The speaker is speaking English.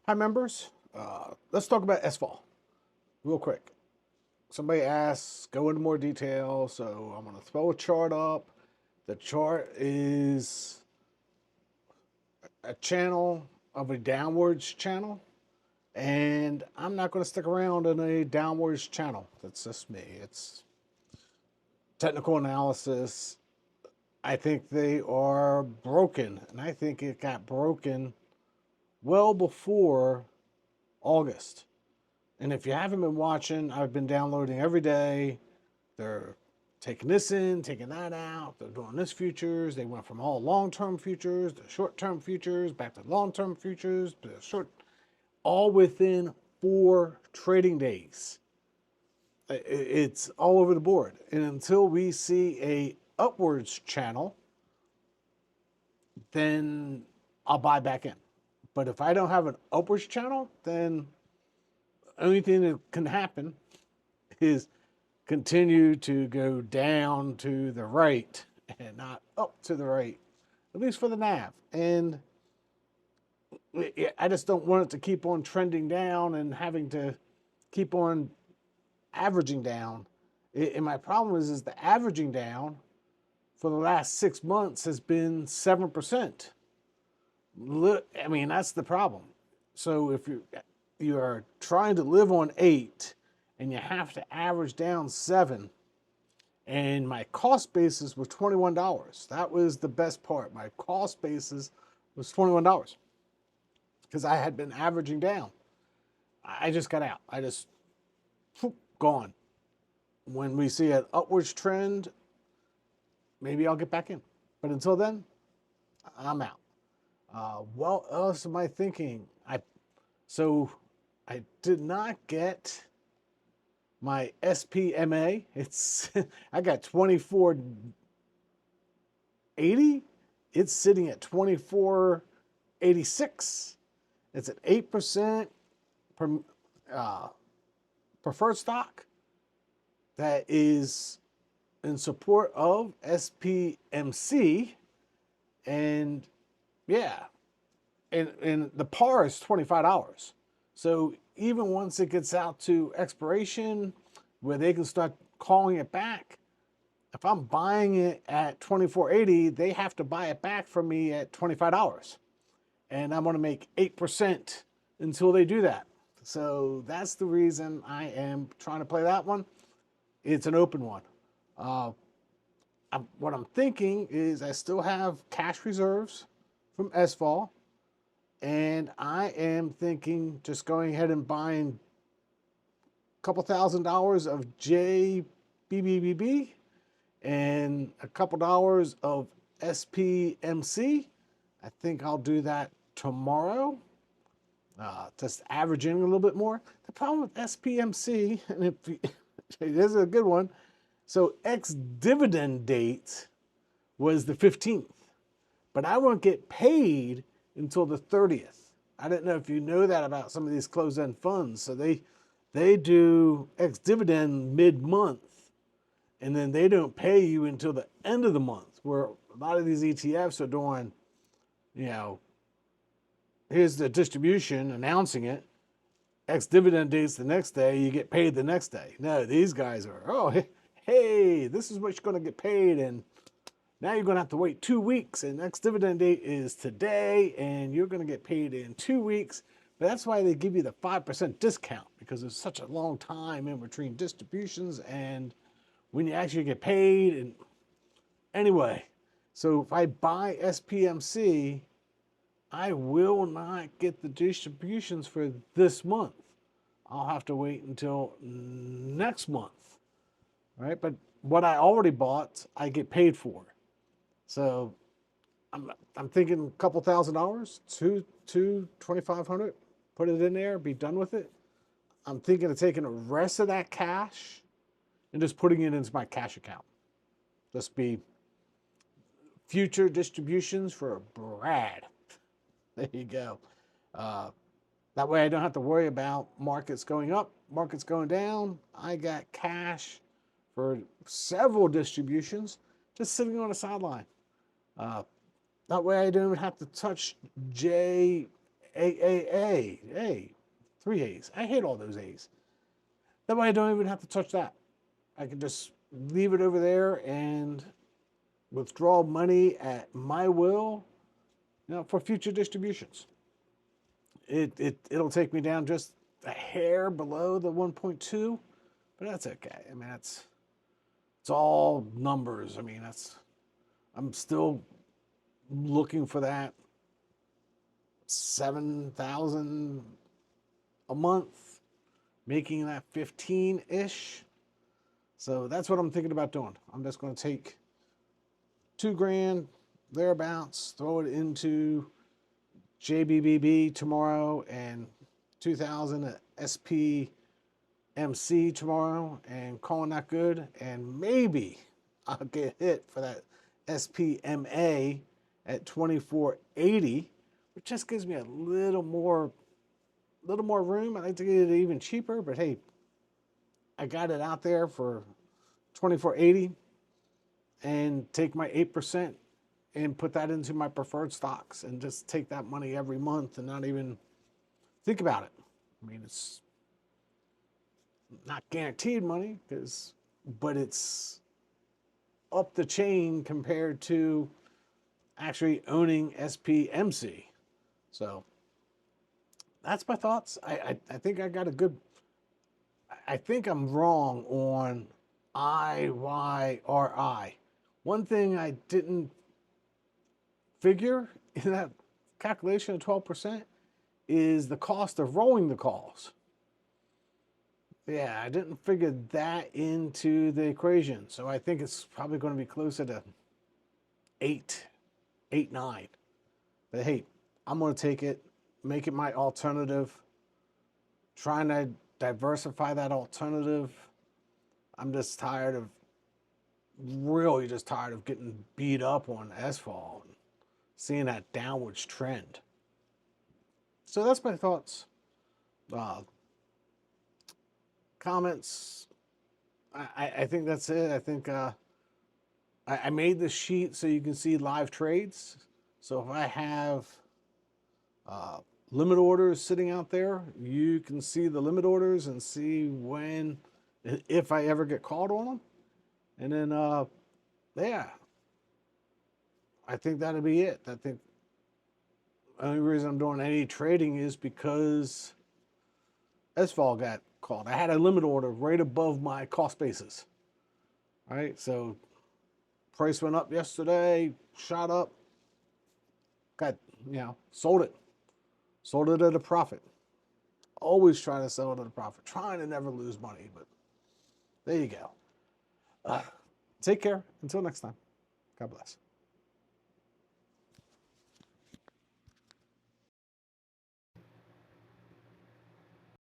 Hi, members. Let's talk about SFAL real quick. Somebody asks, go into more detail. So I'm going to throw a chart up. The chart is a channel of a downwards channel. And I'm not going to stick around in a downwards channel. That's just me. It's technical analysis. I think they are broken. And I think it got broken well before August. And if you haven't been watching, I've been downloading every day. They're taking this in, taking that out. They're doing this futures. They went from all long-term futures to short-term futures, back to long-term futures, to short, all within 4 trading days. It's all over the board. And until we see a upwards channel, then I'll buy back in. But if I don't have an upwards channel, then the only thing that can happen is continue to go down to the right and not up to the right, at least for the nav. And I just don't want it to keep on trending down and having to keep on averaging down. And my problem is the averaging down for the last 6 months has been 7%. I mean, that's the problem. So if you are trying to live on 8 and you have to average down 7, and my cost basis was $21. That was the best part. My cost basis was $21 because I had been averaging down. I just got out. I just gone. When we see an upwards trend, maybe I'll get back in. But until then, I'm out. What else am I thinking? So I did not get my SPMA. It's I got 2480. It's sitting at 2486. It's at 8% preferred stock that is in support of SPMC. And yeah, and the par is $25. So even once it gets out to expiration, where they can start calling it back, if I'm buying it at 24.80, they have to buy it back from me at $25, and I'm going to make 8% until they do that. So that's the reason I am trying to play that one. It's an open one. What I'm thinking is I still have cash reserves from SFAL. And I am thinking just going ahead and buying a couple $1,000s of JBBB and a couple dollars of SPMC. I think I'll do that tomorrow. Just averaging a little bit more. The problem with SPMC, and it is a good one. So ex-dividend date was the 15th, but I won't get paid until the 30th. I didn't know if you know that about some of these closed-end funds. So they do ex-dividend mid-month, and then they don't pay you until the end of the month, where a lot of these ETFs are doing, here's the distribution, announcing it, ex-dividend dates the next day, you get paid the next day. No, these guys are, hey, this is what you're going to get paid, and now you're going to have to wait 2 weeks, and next dividend date is today, and you're going to get paid in 2 weeks. But that's why they give you the 5% discount, because there's such a long time in between distributions and when you actually get paid. And anyway, so if I buy SPMC, I will not get the distributions for this month. I'll have to wait until next month, right? But what I already bought, I get paid for. So I'm thinking a couple $1,000, two 2,500, put it in there, be done with it. I'm thinking of taking the rest of that cash and just putting it into my cash account. Just be future distributions for Brad. There you go. That way I don't have to worry about markets going up, markets going down. I got cash for several distributions just sitting on the sideline. That way I don't even have to touch JMA A, 3 A's. I hate all those A's. That way I don't even have to touch that. I can just leave it over there and withdraw money at my will, for future distributions. It'll take me down just a hair below the 1.2, but that's okay. I mean, it's all numbers. I mean, I'm still looking for that 7,000 a month, making that 15-ish. So that's what I'm thinking about doing. I'm just going to take $2,000 thereabouts, throw it into JBBB tomorrow, and 2,000 at SPMC tomorrow, and calling that good. And maybe I'll get hit for that SPMA at 2480, which just gives me a little more room. I'd like to get it even cheaper, but hey, I got it out there for 2480, and take my 8% and put that into my preferred stocks, and just take that money every month and not even think about it. I mean, it's not guaranteed money, but it's up the chain compared to actually owning SPMC. So that's my thoughts. I think I got a good. I think I'm wrong on IYRI. One thing I didn't figure in that calculation of 12% is the cost of rolling the calls. Yeah, I didn't figure that into the equation. So I think it's probably going to be closer to 8, 9. But hey, I'm going to take it, make it my alternative, trying to diversify that alternative. I'm just really just tired of getting beat up on SFAL and seeing that downwards trend. So that's my thoughts. Comments. I think that's it. I think I made this sheet so you can see live trades. So if I have limit orders sitting out there, you can see the limit orders and see when, if I ever get called on them. And then, yeah, I think that'll be it. I think the only reason I'm doing any trading is because SFAL got called. I had a limit order right above my cost basis. All right, so price went up yesterday, shot up, got, sold it. Sold it at a profit. Always trying to sell it at a profit. Trying to never lose money, but there you go. Take care. Until next time. God bless.